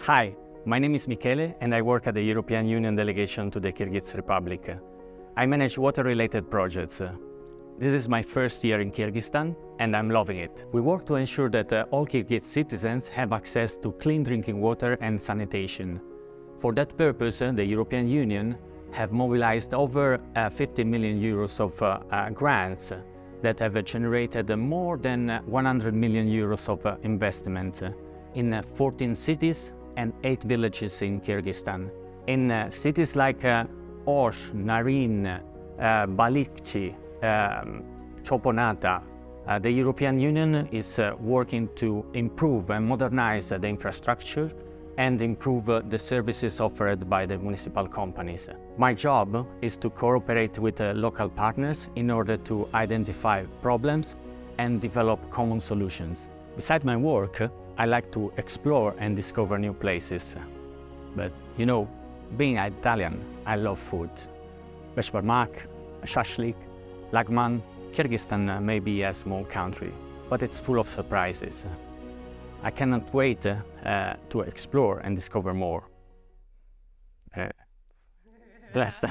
Hi, my name is Michele and I work at the European Union Delegation to the Kyrgyz Republic. I manage water-related projects. This is my first year in Kyrgyzstan and I'm loving it. We work to ensure that all Kyrgyz citizens have access to clean drinking water and sanitation. For that purpose, the European Union have mobilized over 50 million euros of grants that have generated more than 100 million euros of investment in 14 cities and 8 villages in Kyrgyzstan. In cities like Osh, Narin, Balikchi, Choponata, the European Union is working to improve and modernize the infrastructure and improve the services offered by the municipal companies. My job is to cooperate with local partners in order to identify problems and develop common solutions. Besides my work, I like to explore and discover new places. But you know, being Italian, I love food. Beshbarmak, shashlik, lagman. Kyrgyzstan may be a small country, but it's full of surprises. I cannot wait to explore and discover more. Blessed.